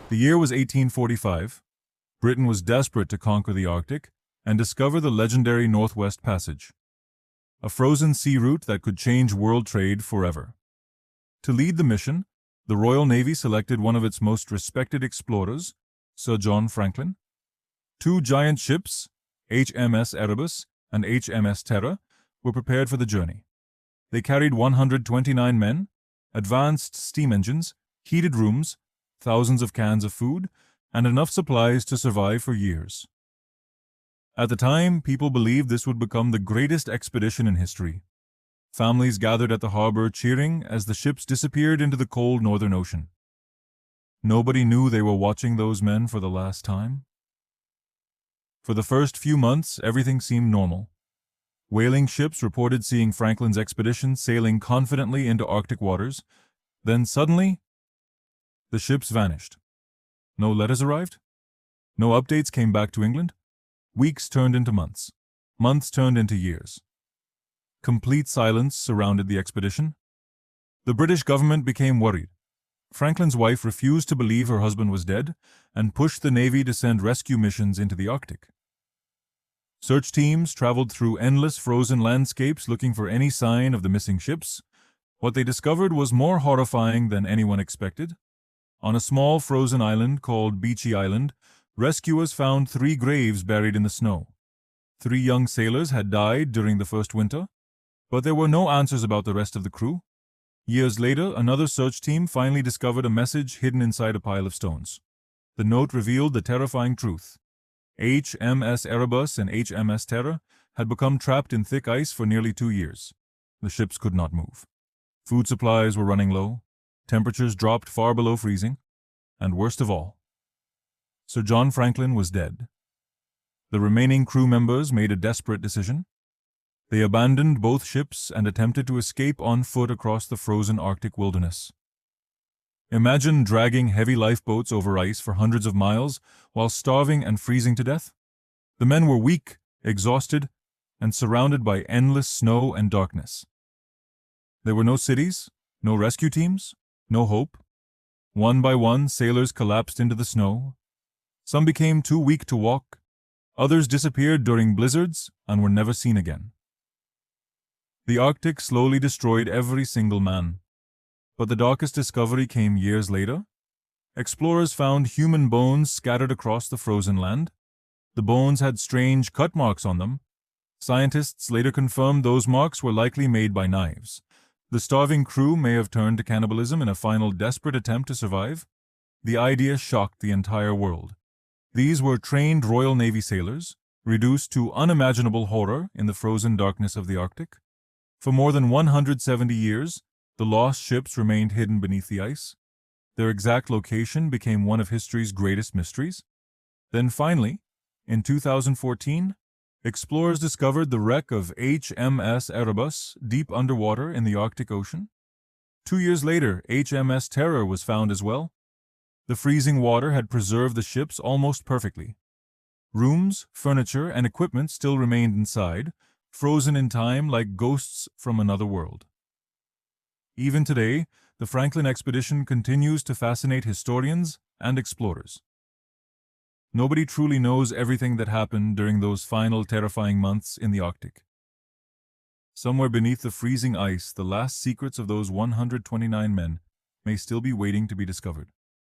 The year was 1845. Britain was desperate to conquer the Arctic and discover the legendary Northwest Passage, a frozen sea route that could change world trade forever. To lead the mission, the Royal Navy selected one of its most respected explorers, Sir John Franklin. Two giant ships, HMS Erebus and HMS Terror, were prepared for the journey. They carried 129 men, advanced steam engines, heated rooms, thousands of cans of food, and enough supplies to survive for years. At the time, people believed this would become the greatest expedition in history. Families gathered at the harbor cheering as the ships disappeared into the cold northern ocean. Nobody knew they were watching those men for the last time. For the first few months, everything seemed normal. Whaling ships reported seeing Franklin's expedition sailing confidently into Arctic waters. Then suddenly, the ships vanished. No letters arrived. No updates came back to England. Weeks turned into months. Months turned into years. Complete silence surrounded the expedition. The British government became worried. Franklin's wife refused to believe her husband was dead and pushed the Navy to send rescue missions into the Arctic. Search teams traveled through endless frozen landscapes looking for any sign of the missing ships. What they discovered was more horrifying than anyone expected. On a small frozen island called Beechy Island, rescuers found 3 graves buried in the snow. 3 young sailors had died during the first winter, but there were no answers about the rest of the crew. Years later, another search team finally discovered a message hidden inside a pile of stones. The note revealed the terrifying truth. HMS Erebus and HMS Terror had become trapped in thick ice for nearly 2 years. The ships could not move. Food supplies were running low, temperatures dropped far below freezing, and worst of all, Sir John Franklin was dead. The remaining crew members made a desperate decision. They abandoned both ships and attempted to escape on foot across the frozen Arctic wilderness. Imagine dragging heavy lifeboats over ice for hundreds of miles while starving and freezing to death. The men were weak, exhausted, and surrounded by endless snow and darkness. There were no cities, no rescue teams, no hope. One by one, sailors collapsed into the snow. Some became too weak to walk. Others disappeared during blizzards and were never seen again. The Arctic slowly destroyed every single man. But the darkest discovery came years later. Explorers found human bones scattered across the frozen land. The bones had strange cut marks on them. Scientists later confirmed those marks were likely made by knives. The starving crew may have turned to cannibalism in a final desperate attempt to survive. The idea shocked the entire world. These were trained Royal Navy sailors, reduced to unimaginable horror in the frozen darkness of the Arctic. For more than 170 years, the lost ships remained hidden beneath the ice. Their exact location became one of history's greatest mysteries. Then finally, in 2014, explorers discovered the wreck of HMS Erebus deep underwater in the Arctic Ocean. 2 years later, HMS Terror was found as well. The freezing water had preserved the ships almost perfectly. Rooms, furniture, and equipment still remained inside, frozen in time like ghosts from another world. Even today, the Franklin expedition continues to fascinate historians and explorers. Nobody truly knows everything that happened during those final terrifying months in the Arctic. Somewhere beneath the freezing ice, the last secrets of those 129 men may still be waiting to be discovered.